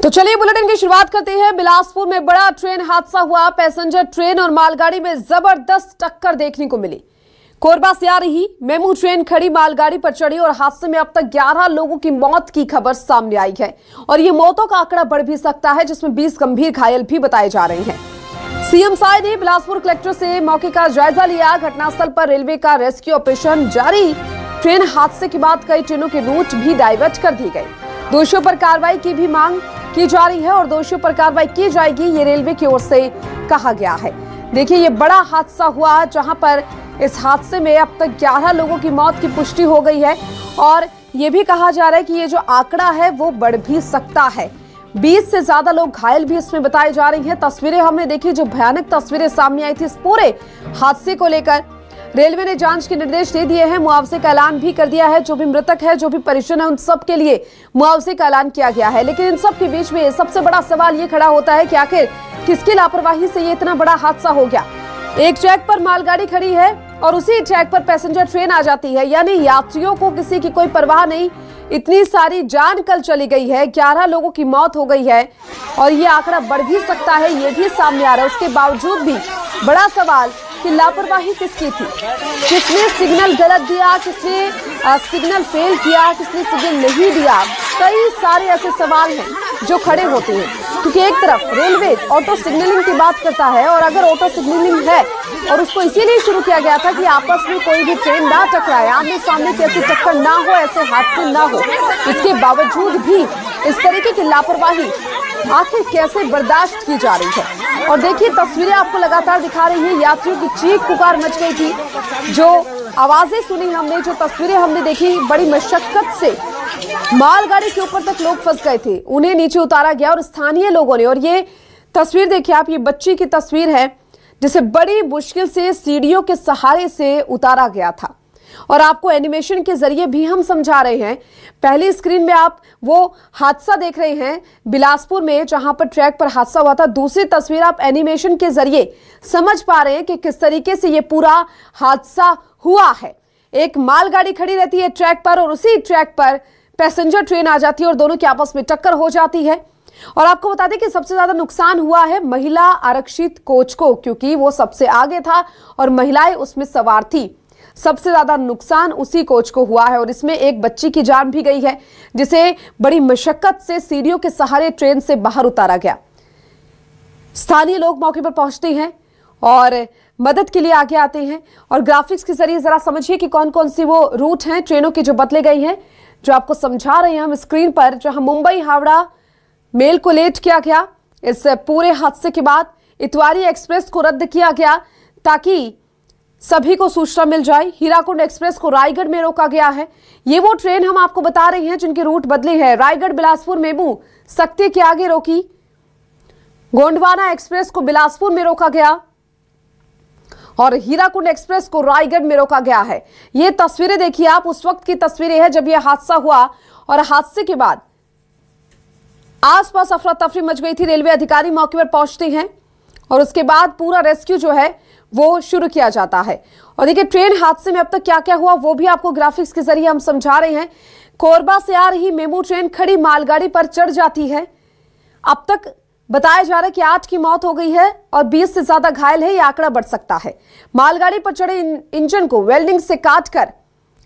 तो चलिए बुलेटिन की शुरुआत करते हैं। बिलासपुर में बड़ा ट्रेन हादसा हुआ। पैसेंजर ट्रेन और मालगाड़ी में जबरदस्त टक्कर देखने को मिली। कोरबा से आ रही मेमू ट्रेन खड़ी मालगाड़ी पर चढ़ी और हादसे में अब तक 11 लोगों की मौत की खबर सामने आई है और ये मौतों का आंकड़ा बढ़ भी सकता है, जिसमें 20 गंभीर घायल भी बताए जा रहे हैं। सीएम साय ने बिलासपुर कलेक्टर से मौके का जायजा लिया। घटनास्थल पर रेलवे का रेस्क्यू ऑपरेशन जारी। ट्रेन हादसे के बाद कई ट्रेनों के रूट भी डाइवर्ट कर दी गई। दोषियों पर कार्रवाई की भी मांग की जा रही है और दोषियों पर कार्रवाई की जाएगी, ये रेलवे की ओर से कहा गया है। देखिए, ये बड़ा हादसा हुआ जहां पर इस हादसे में अब तक 11 लोगों की मौत की पुष्टि हो गई है और ये भी कहा जा रहा है कि ये जो आंकड़ा है वो बढ़ भी सकता है। 20 से ज्यादा लोग घायल भी इसमें बताए जा रही हैं। तस्वीरें हमने देखी, जो भयानक तस्वीरें सामने आई थी इस पूरे हादसे को लेकर। रेलवे ने जांच के निर्देश दे दिए हैं, मुआवजे का ऐलान भी कर दिया है। जो भी मृतक है, जो भी परिजन है, उन सब के लिए मुआवजे का ऐलान किया गया है। लेकिन इन सब के बीच में सबसे बड़ा सवाल ये खड़ा होता है कि आखिर किसकी लापरवाही से ये इतना बड़ा हादसा हो गया। एक ट्रैक पर मालगाड़ी खड़ी है और उसी ट्रैक पर पैसेंजर ट्रेन आ जाती है, यानी यात्रियों को किसी की कोई परवाह नहीं। इतनी सारी जान कल चली गई है, 11 लोगों की मौत हो गई है और ये आंकड़ा बढ़ भी सकता है, ये भी सामने आ रहा है। उसके बावजूद भी बड़ा सवाल कि लापरवाही किसकी थी, किसने सिग्नल गलत दिया, किसने सिग्नल फेल किया, किसने सिग्नल नहीं दिया। कई सारे ऐसे सवाल हैं जो खड़े होते हैं, क्योंकि एक तरफ रेलवे ऑटो सिग्नलिंग की बात करता है और अगर ऑटो सिग्नलिंग है और उसको इसीलिए शुरू किया गया था कि आपस में कोई भी ट्रेन ना टकराए, आमने सामने की ऐसी टक्कर ना हो, ऐसे हादसे ना हो। इसके बावजूद भी इस तरीके की लापरवाही आखिर कैसे बर्दाश्त की जा रही है। और देखिए, तस्वीरें आपको लगातार दिखा रही हैं। यात्रियों की चीख पुकार मच गई थी, जो आवाजें सुनी हमने, जो तस्वीरें हमने देखी, बड़ी मशक्कत से मालगाड़ी के ऊपर तक लोग फंस गए थे, उन्हें नीचे उतारा गया और स्थानीय लोगों ने। और ये तस्वीर देखिए आप, ये बच्ची की तस्वीर है जिसे बड़ी मुश्किल से सीढ़ियों के सहारे से उतारा गया था और आपको एनिमेशन के जरिए भी हम समझा रहे हैं। पहली स्क्रीन में आप वो हादसा देख रहे हैं बिलासपुर में, जहां पर ट्रैक पर हादसा हुआ था। दूसरी तस्वीर आप एनिमेशन के जरिए समझ पा रहे हैं कि किस तरीके से ये पूरा हादसा हुआ है। एक मालगाड़ी खड़ी रहती है ट्रैक पर और उसी ट्रैक पर पैसेंजर ट्रेन आ जाती है और दोनों की आपस में टक्कर हो जाती है। और आपको बता दें कि सबसे ज्यादा नुकसान हुआ है महिला आरक्षित कोच को, क्योंकि वो सबसे आगे था और महिलाएं उसमें सवार थी। सबसे ज्यादा नुकसान उसी कोच को हुआ है और इसमें एक बच्ची की जान भी गई है, जिसे बड़ी मशक्कत से सीढ़ियों के सहारे ट्रेन से बाहर उतारा गया। स्थानीय लोग मौके पर पहुंचते हैं और मदद के लिए आगे आते हैं और ग्राफिक्स के जरिए जरा समझिए कि कौन कौन सी वो रूट हैं ट्रेनों की जो बदले गई हैं, जो आपको समझा रहे हैं हम स्क्रीन पर। जहां मुंबई हावड़ा मेल को लेट किया गया, इस पूरे हादसे के बाद इतवारी एक्सप्रेस को रद्द किया गया ताकि सभी को सूचना मिल जाए। हीराकुंड एक्सप्रेस को रायगढ़ में रोका गया है। ये वो ट्रेन हम आपको बता रहे हैं जिनके रूट बदले हैं। रायगढ़ बिलासपुर मेमू सक्ती के आगे रोकी, गोंडवाना एक्सप्रेस को बिलासपुर में रोका गया और हीराकुंड एक्सप्रेस को रायगढ़ में रोका गया है। ये तस्वीरें देखिए आप, उस वक्त की तस्वीरें हैं जब यह हादसा हुआ और हादसे के बाद आसपास अफरा तफरी मच गई थी। रेलवे अधिकारी मौके पर पहुंचते हैं और उसके बाद पूरा रेस्क्यू जो है वो शुरू किया जाता है। और देखिए, ट्रेन हादसे में अब तक क्या क्या हुआ वो भी आपको ग्राफिक्स के जरिए हम समझा रहे हैं। कोरबा से आ रही मेमू ट्रेन खड़ी मालगाड़ी पर चढ़ जाती है। अब तक बताया जा रहा है कि 8 की मौत हो गई है और 20 से ज्यादा घायल है, यह आंकड़ा बढ़ सकता है। मालगाड़ी पर चढ़े इंजन को वेल्डिंग से काटकर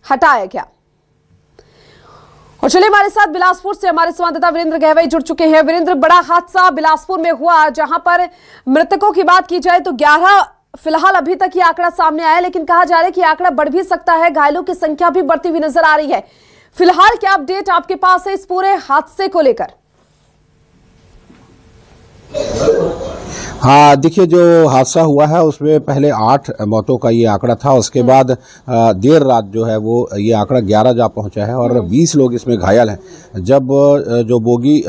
हटाया गया। और चलिए, हमारे साथ बिलासपुर से हमारे संवाददाता वीरेंद्र गहवाई जुड़ चुके हैं। वीरेंद्र, बड़ा हादसा बिलासपुर में हुआ, जहां पर मृतकों की बात की जाए तो 11 फिलहाल अभी तक ये आंकड़ा सामने आया, लेकिन कहा जा रहा है कि आंकड़ा बढ़ भी सकता है, घायलों की संख्या भी बढ़ती हुई नजर आ रही है। फिलहाल क्या अपडेट आपके पास है इस पूरे हादसे को लेकर? हाँ, देखिए, जो हादसा हुआ है उसमें पहले 8 मौतों का ये आंकड़ा था। उसके बाद देर रात जो है वो ये आंकड़ा 11 जा पहुंचा है और 20 लोग इसमें घायल हैं। जब जो बोगी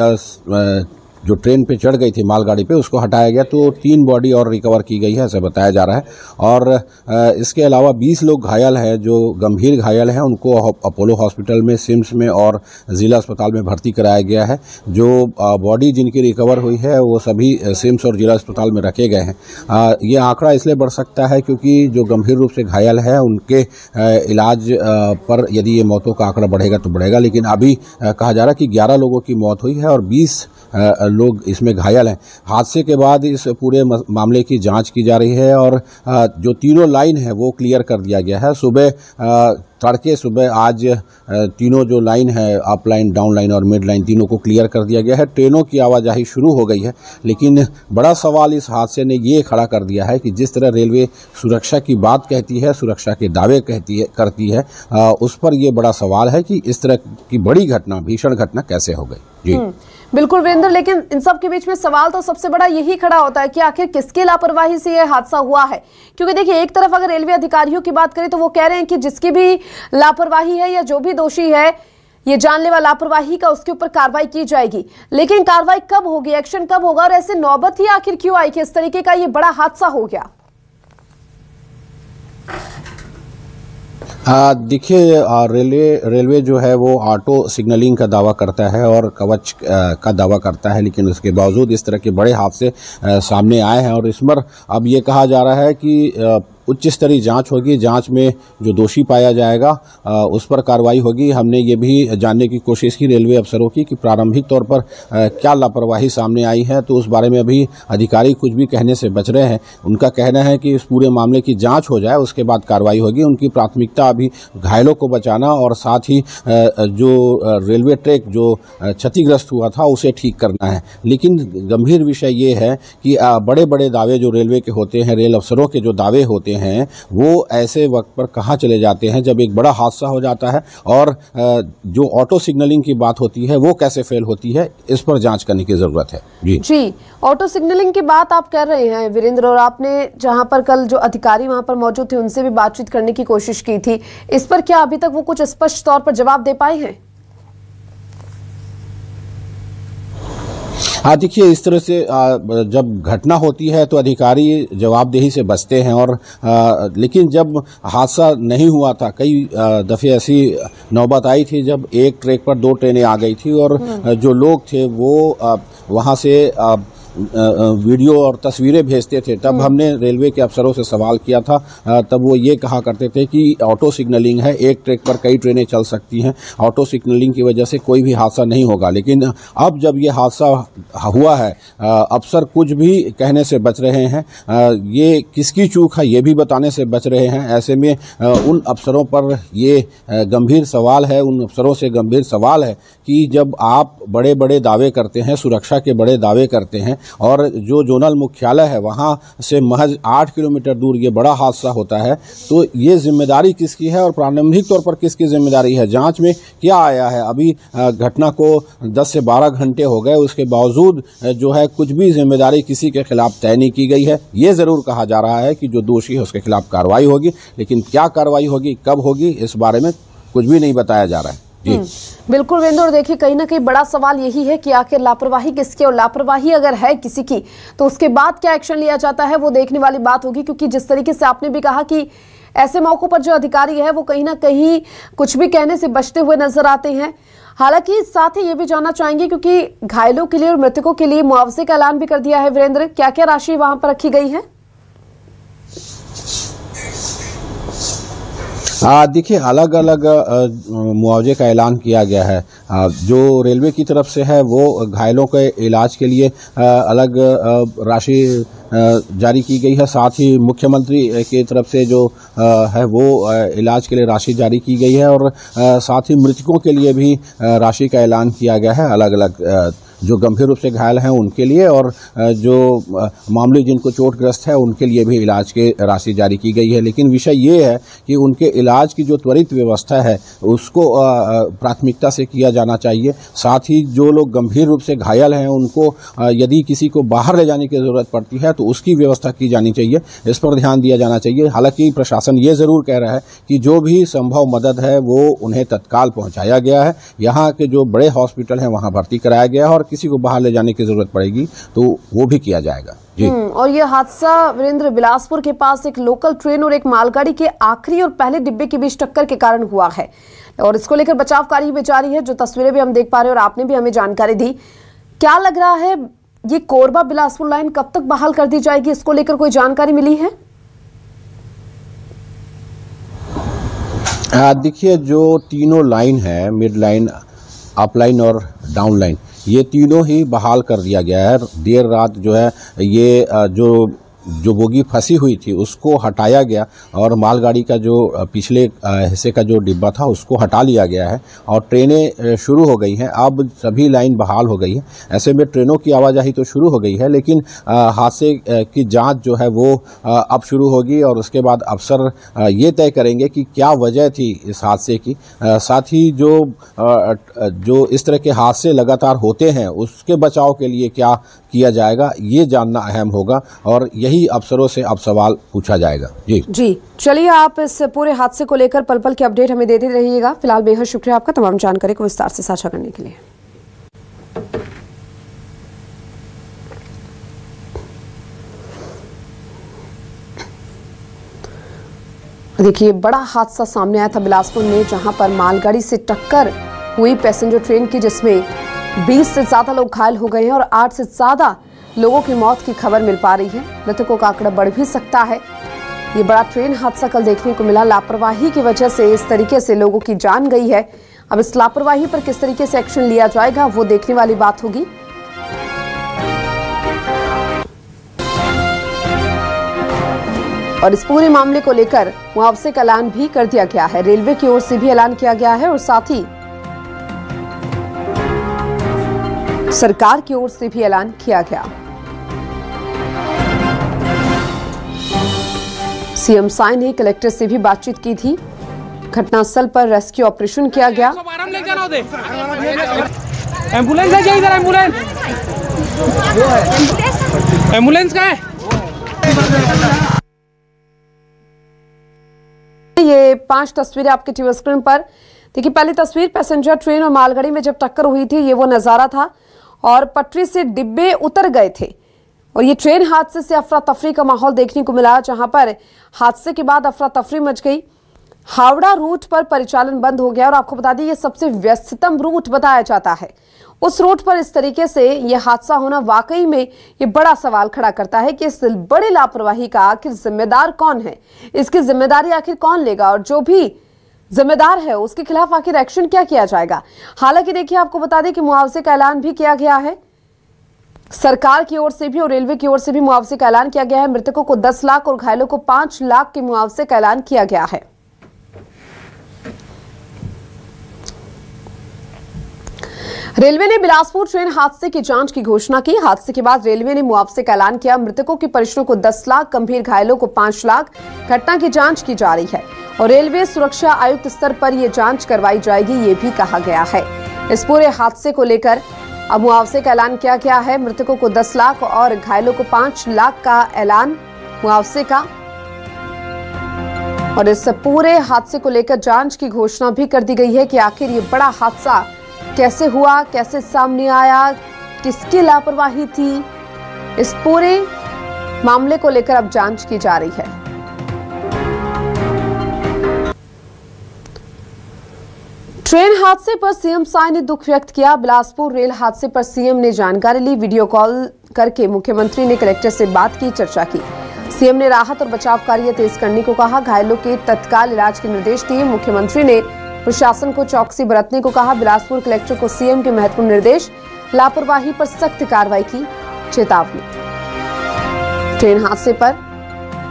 जो ट्रेन पे चढ़ गई थी मालगाड़ी पे उसको हटाया गया, तो 3 बॉडी और रिकवर की गई है ऐसा बताया जा रहा है। और इसके अलावा 20 लोग घायल हैं जो गंभीर घायल हैं, उनको अपोलो हॉस्पिटल में, सिम्स में और जिला अस्पताल में भर्ती कराया गया है। जो बॉडी जिनकी रिकवर हुई है वो सभी सिम्स और जिला अस्पताल में रखे गए हैं। ये आंकड़ा इसलिए बढ़ सकता है क्योंकि जो गंभीर रूप से घायल है उनके इलाज पर यदि ये मौतों का आंकड़ा बढ़ेगा तो बढ़ेगा, लेकिन अभी कहा जा रहा है कि 11 लोगों की मौत हुई है और 20 लोग इसमें घायल हैं। हादसे के बाद इस पूरे मामले की जांच की जा रही है और जो तीनों लाइन है वो क्लियर कर दिया गया है। तड़के सुबह आज तीनों जो लाइन है, अप लाइन, डाउन लाइन और मिड लाइन, तीनों को क्लियर कर दिया गया है। ट्रेनों की आवाजाही शुरू हो गई है, लेकिन बड़ा सवाल इस हादसे ने ये खड़ा कर दिया है कि जिस तरह रेलवे सुरक्षा की बात कहती है, सुरक्षा के दावे करती है, उस पर यह बड़ा सवाल है कि इस तरह की बड़ी घटना, भीषण घटना कैसे हो गई। जी बिल्कुल वीरेंद्र, लेकिन इन सब के बीच में सवाल तो सबसे बड़ा यही खड़ा होता है कि आखिर किसकी लापरवाही से यह हादसा हुआ है। क्योंकि देखिए, एक तरफ अगर रेलवे अधिकारियों की बात करें तो वो कह रहे हैं कि जिसकी भी लापरवाही है या जो भी दोषी है ये जानलेवा लापरवाही का, उसके ऊपर कार्रवाई की जाएगी। लेकिन कार्रवाई कब होगी, एक्शन कब होगा और ऐसे नौबत ही आखिर क्यों आई कि इस तरीके का ये बड़ा हादसा हो गया? देखिए, रेलवे जो है वो ऑटो सिग्नलिंग का दावा करता है और कवच का दावा करता है, लेकिन उसके बावजूद इस तरह के बड़े हादसे सामने आए हैं। और इस पर अब ये कहा जा रहा है कि उच्च स्तरीय जांच होगी, जांच में जो दोषी पाया जाएगा उस पर कार्रवाई होगी। हमने ये भी जानने की कोशिश की रेलवे अफसरों की कि प्रारंभिक तौर पर क्या लापरवाही सामने आई है, तो उस बारे में अभी अधिकारी कुछ भी कहने से बच रहे हैं। उनका कहना है कि इस पूरे मामले की जांच हो जाए, उसके बाद कार्रवाई होगी। उनकी प्राथमिकता अभी घायलों को बचाना और साथ ही जो रेलवे ट्रैक जो क्षतिग्रस्त हुआ था उसे ठीक करना है। लेकिन गंभीर विषय ये है कि बड़े बड़े दावे जो रेलवे के होते हैं, रेल अफसरों के जो दावे होते हैं, वो ऐसे वक्त पर कहाँ चले जाते हैं जब एक बड़ा हादसा हो जाता है। और जो ऑटो सिग्नलिंग की बात होती है वो कैसे फेल होती है, इस पर जांच करने की जरूरत है। जी, ऑटो सिग्नलिंग की बात आप कर रहे हैं वीरेंद्र, और आपने जहां पर कल जो अधिकारी वहां पर मौजूद थे उनसे भी बातचीत करने की कोशिश की थी। इस पर क्या अभी तक वो कुछ स्पष्ट तौर पर जवाब दे पाए हैं? हाँ, देखिए, इस तरह से जब घटना होती है तो अधिकारी जवाबदेही से बचते हैं और लेकिन जब हादसा नहीं हुआ था, कई दफ़े ऐसी नौबत आई थी जब एक ट्रैक पर 2 ट्रेनें आ गई थी और जो लोग थे वो वहाँ से वीडियो और तस्वीरें भेजते थे। तब हमने रेलवे के अफसरों से सवाल किया था, तब वो ये कहा करते थे कि ऑटो सिग्नलिंग है, एक ट्रैक पर कई ट्रेनें चल सकती हैं, ऑटो सिग्नलिंग की वजह से कोई भी हादसा नहीं होगा। लेकिन अब जब ये हादसा हुआ है, अफसर कुछ भी कहने से बच रहे हैं, ये किसकी चूक है ये भी बताने से बच रहे हैं। ऐसे में उन अफसरों पर ये गंभीर सवाल है, उन अफसरों से गंभीर सवाल है कि जब आप बड़े बड़े दावे करते हैं, सुरक्षा के बड़े दावे करते हैं और जो जोनल मुख्यालय है वहां से महज 8 किलोमीटर दूर ये बड़ा हादसा होता है, तो ये जिम्मेदारी किसकी है और प्रारंभिक तौर पर किसकी जिम्मेदारी है? जांच में क्या आया है? अभी घटना को 10 से 12 घंटे हो गए, उसके बावजूद जो है कुछ भी जिम्मेदारी किसी के खिलाफ तय नहीं की गई है। ये जरूर कहा जा रहा है कि जो दोषी है उसके खिलाफ कार्रवाई होगी, लेकिन क्या कार्रवाई होगी, कब होगी, इस बारे में कुछ भी नहीं बताया जा रहा है। बिल्कुल वीरेंद्र, और देखिए कहीं ना कहीं बड़ा सवाल यही है कि आखिर लापरवाही किसकी, और लापरवाही अगर है किसी की तो उसके बाद क्या एक्शन लिया जाता है वो देखने वाली बात होगी। क्योंकि जिस तरीके से आपने भी कहा कि ऐसे मौकों पर जो अधिकारी है वो कहीं ना कहीं कुछ भी कहने से बचते हुए नजर आते हैं। हालांकि साथ ही ये भी जानना चाहेंगे क्योंकि घायलों के लिए और मृतकों के लिए मुआवजे का ऐलान भी कर दिया है वीरेंद्र, क्या क्या राशि वहां पर रखी गई है? देखिए, अलग अलग मुआवजे का ऐलान किया गया है। जो रेलवे की तरफ से है वो घायलों के इलाज के लिए अलग राशि जारी की गई है। साथ ही मुख्यमंत्री की तरफ से जो है वो इलाज के लिए राशि जारी की गई है और साथ ही मृतकों के लिए भी राशि का ऐलान किया गया है, अलग अलग जो गंभीर रूप से घायल हैं उनके लिए और जो मामूली जिनको चोटग्रस्त है उनके लिए भी इलाज के राशि जारी की गई है। लेकिन विषय ये है कि उनके इलाज की जो त्वरित व्यवस्था है उसको प्राथमिकता से किया जाना चाहिए। साथ ही जो लोग गंभीर रूप से घायल हैं उनको यदि किसी को बाहर ले जाने की ज़रूरत पड़ती है तो उसकी व्यवस्था की जानी चाहिए, इस पर ध्यान दिया जाना चाहिए। हालांकि प्रशासन ये ज़रूर कह रहा है कि जो भी संभव मदद है वो उन्हें तत्काल पहुँचाया गया है। यहाँ के जो बड़े हॉस्पिटल हैं वहाँ भर्ती कराया गया है और किसी को बाहर ले जाने की जरूरत पड़ेगी तो वो भी किया जाएगा जी। और ये हादसा वीरेंद्र बिलासपुर के पास एक लोकल ट्रेन और एक मालगाड़ी के आखिरी और पहले डिब्बे के बीच टक्कर के कारण हुआ है और इसको लेकर बचाव कार्य भी जारी है, जो तस्वीरें भी हम देख पा रहे हैं और आपने भी हमें जानकारी दी। क्या लग रहा है ये कोरबा बिलासपुर लाइन कब तक बहाल कर दी जाएगी, इसको लेकर कोई जानकारी मिली है? देखिए, जो तीनों लाइन है, मिड लाइन, अप लाइन और डाउन लाइन, ये तीनों ही बहाल कर दिया गया है। देर रात जो है ये जो बोगी फंसी हुई थी उसको हटाया गया और मालगाड़ी का जो पिछले हिस्से का जो डिब्बा था उसको हटा लिया गया है और ट्रेनें शुरू हो गई हैं। अब सभी लाइन बहाल हो गई है। ऐसे में ट्रेनों की आवाजाही तो शुरू हो गई है, लेकिन हादसे की जांच जो है वो अब शुरू होगी और उसके बाद अफसर ये तय करेंगे कि क्या वजह थी इस हादसे की। साथ ही जो इस तरह के हादसे लगातार होते हैं उसके बचाव के लिए क्या किया जाएगा, ये जानना अहम होगा और यही अफसरों से अब सवाल पूछा जाएगा। जी चलिए, आप इस पूरे हादसे को लेकर पल पल की अपडेट हमें देते रहिएगा। फिलहाल बेहद शुक्रिया आपका तमाम जानकारी को विस्तार से साझा करने के लिए। देखिए, बड़ा हादसा सामने आया था बिलासपुर में, जहां पर मालगाड़ी से टक्कर हुई पैसेंजर ट्रेन की, जिसमें 20 से ज्यादा लोग घायल हो गए हैं और 8 से ज्यादा लोगों की मौत की खबर मिल पा रही है। मृतकों का आंकड़ा बढ़ भी सकता है। ये बड़ा ट्रेन हादसा कल देखने को मिला। लापरवाही की वजह से इस तरीके से लोगों की जान गई है। अब इस लापरवाही पर किस तरीके से एक्शन लिया जाएगा वो देखने वाली बात होगी। और इस पूरे मामले को लेकर मुआवजे का ऐलान भी कर दिया गया है। रेलवे की ओर से भी ऐलान किया गया है और साथ ही सरकार की ओर से भी ऐलान किया गया। सीएम साई ने कलेक्टर से भी बातचीत की थी। घटनास्थल पर रेस्क्यू ऑपरेशन किया गया। एम्बुलेंस है क्या इधर? एम्बुलेंस का है। ये 5 तस्वीरें आपके टीवी स्क्रीन पर देखिए। पहली तस्वीर पैसेंजर ट्रेन और मालगाड़ी में जब टक्कर हुई थी, ये वो नजारा था और पटरी से डिब्बे उतर गए थे और ये ट्रेन हादसे से अफरा तफरी का माहौल देखने को मिला, जहां पर हादसे के बाद अफरा तफरी मच गई। हावड़ा रूट पर परिचालन बंद हो गया और आपको बता दें ये सबसे व्यस्ततम रूट बताया जाता है। उस रूट पर इस तरीके से ये हादसा होना वाकई में ये बड़ा सवाल खड़ा करता है कि इस बड़ी लापरवाही का आखिर जिम्मेदार कौन है, इसकी जिम्मेदारी आखिर कौन लेगा और जो भी जिम्मेदार है उसके खिलाफ आखिर एक्शन क्या किया जाएगा। हालांकि देखिए, आपको बता दें कि मुआवजे का ऐलान भी किया गया है। सरकार की ओर से भी और रेलवे की ओर से भी मुआवजे का ऐलान किया गया है। मृतकों को 10 लाख और घायलों को 5 लाख के मुआवजे का ऐलान किया गया है। रेलवे ने बिलासपुर ट्रेन हादसे की जांच की घोषणा की। हादसे के बाद रेलवे ने मुआवजे का ऐलान किया। मृतकों के परिजनों को 10 लाख, गंभीर घायलों को 5 लाख। घटना की जांच की जा रही है और रेलवे सुरक्षा आयुक्त स्तर पर यह जांच करवाई जाएगी, ये भी कहा गया है। इस पूरे हादसे को लेकर अब मुआवजे का ऐलान किया गया है। मृतकों को 10 लाख और घायलों को 5 लाख का ऐलान मुआवजे का। और इस पूरे हादसे को लेकर जांच की घोषणा भी कर दी गई है कि आखिर ये बड़ा हादसा कैसे हुआ, कैसे सामने आया, किसकी लापरवाही थी। इस पूरे मामले को लेकर अब जांच की जा रही है। ट्रेन हादसे पर सीएम साई ने दुख व्यक्त किया। बिलासपुर रेल हादसे पर सीएम ने जानकारी ली। वीडियो कॉल करके मुख्यमंत्री ने कलेक्टर से बात की, चर्चा की। सीएम ने राहत और बचाव कार्य तेज करने को कहा। घायलों के तत्काल इलाज के निर्देश दिए। मुख्यमंत्री ने प्रशासन को चौकसी बरतने को कहा। बिलासपुर कलेक्टर को सीएम के महत्वपूर्ण निर्देश, लापरवाही पर सख्त कार्रवाई की चेतावनी। ट्रेन हादसे पर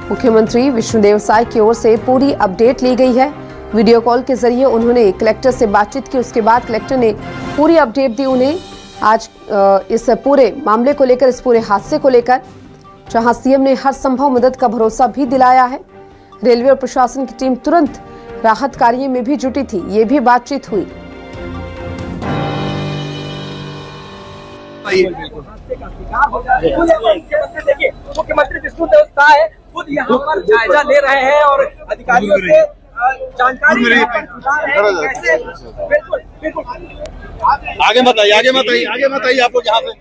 मुख्यमंत्री विष्णुदेव साय की ओर से पूरी अपडेट ली गई है। वीडियो कॉल के जरिए उन्होंने कलेक्टर से बातचीत की। उसके बाद कलेक्टर ने पूरी अपडेट दी उन्हें आज इस पूरे मामले को लेकर, इस पूरे हादसे को लेकर, जहां सीएम ने हर संभव मदद का भरोसा भी दिलाया है। रेलवे और प्रशासन की टीम तुरंत राहत कार्य में भी जुटी थी, ये भी बातचीत हुई। मुख्यमंत्री विष्णुदेव साय खुद यहाँ पर जायजा ले रहे हैं और अधिकारियों से जानकारी बिल्कुल बिल्कुल आगे मत आइए, आगे मत आइए, आगे मत आइए, आप लोग यहाँ पे।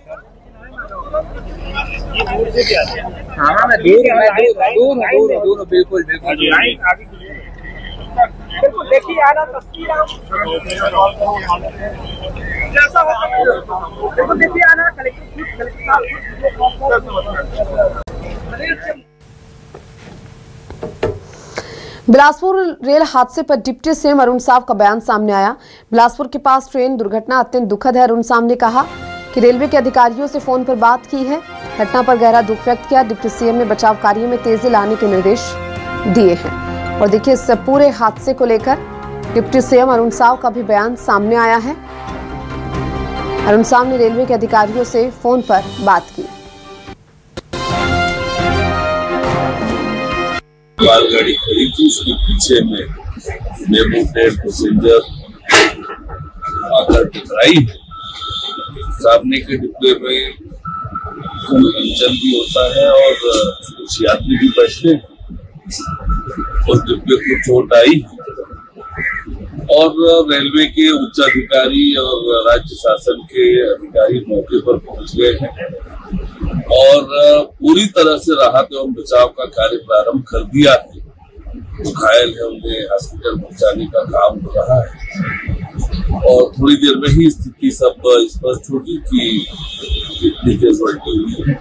हाँ मैं दूर बिल्कुल बिल्कुल देखिए आना तस्वीर जैसा बिल्कुल देखिए आना बिलासपुर रेल हादसे पर डिप्टी सीएम अरुण साव का बयान सामने आया। बिलासपुर के पास ट्रेन दुर्घटना अत्यंत दुखद है। अरुण साव ने कहा कि रेलवे के अधिकारियों से फोन पर बात की है, घटना पर गहरा दुख व्यक्त किया। डिप्टी सीएम ने बचाव कार्यों में तेजी लाने के निर्देश दिए हैं। और देखिए, इस पूरे हादसे को लेकर डिप्टी सीएम अरुण साव का भी बयान सामने आया है। अरुण साव ने रेलवे के अधिकारियों से फोन पर बात की। मालगाड़ी खड़ी थी, उसके पीछे में मेमू ट्रेन पैसेंजर आकर टकराई। सामने के डिब्बे में इंजन भी होता है और कुछ यात्री भी बैठते हैं और डिब्बे को चोट आई और रेलवे के उच्च अधिकारी और राज्य शासन के अधिकारी मौके पर पहुंच गए हैं और पूरी तरह से राहत एवं बचाव का कार्य प्रारंभ कर दिया है। जो घायल है उन्हें हॉस्पिटल पहुंचाने का काम हो रहा है और थोड़ी देर में ही स्थिति सब स्पष्ट होगी कि कितनी कैजुअल्टी हुई है।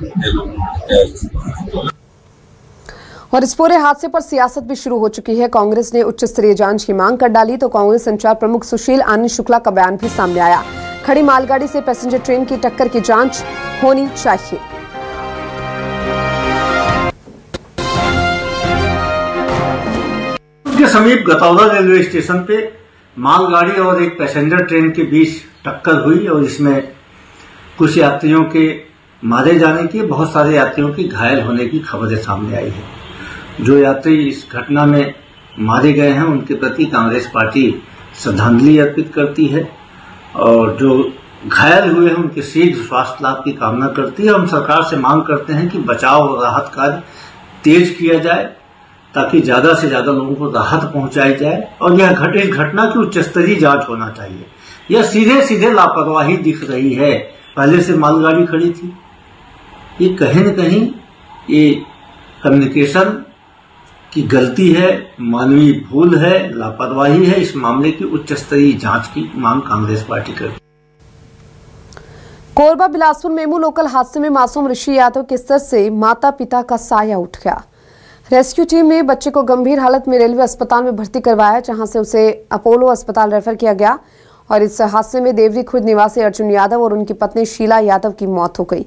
और इस पूरे हादसे पर सियासत भी शुरू हो चुकी है। कांग्रेस ने उच्च स्तरीय जांच की मांग कर डाली तो कांग्रेस संचार प्रमुख सुशील आनंद शुक्ला का बयान भी सामने आया। खड़ी मालगाड़ी से पैसेंजर ट्रेन की टक्कर की जांच होनी चाहिए। के समीप गतौदा रेलवे स्टेशन पे मालगाड़ी और एक पैसेंजर ट्रेन के बीच टक्कर हुई और इसमें कुछ यात्रियों के मारे जाने की, बहुत सारे यात्रियों की घायल होने की खबरें सामने आई है। जो यात्री इस घटना में मारे गए हैं उनके प्रति कांग्रेस पार्टी श्रद्धांजलि अर्पित करती है और जो घायल हुए हैं उनके शीघ्र स्वास्थ्य लाभ की कामना करती है। हम सरकार से मांग करते हैं कि बचाव और राहत कार्य तेज किया जाए ताकि ज्यादा से ज्यादा लोगों को राहत पहुंचाई जाए और इस घटना की उच्च स्तरीय जांच होना चाहिए। यह सीधे सीधे लापरवाही दिख रही है। पहले से मालगाड़ी खड़ी थी, ये कहीं न कहीं ये कम्युनिकेशन की गलती है, मानवीय भूल है, लापरवाही है। इस मामले की उच्च स्तरीय जांच की मांग कांग्रेस पार्टी करती है। कोरबा बिलासपुर मेमू लोकल हादसे में मासूम ऋषि यादव के सर से माता पिता का साया उठ गया। रेस्क्यू टीम ने बच्चे को गंभीर हालत में रेलवे अस्पताल में भर्ती करवाया, जहां से उसे अपोलो अस्पताल रेफर किया गया। और इस हादसे में देवरी खुर्द निवासी अर्जुन यादव और उनकी पत्नी शीला यादव की मौत हो गई।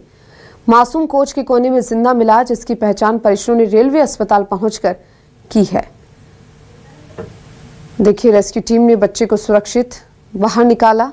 मासूम कोच के कोने में जिंदा मिला, जिसकी पहचान परिजनों ने रेलवे अस्पताल पहुंचकर की है। देखिए, रेस्क्यू टीम ने बच्चे को सुरक्षित बाहर निकाला।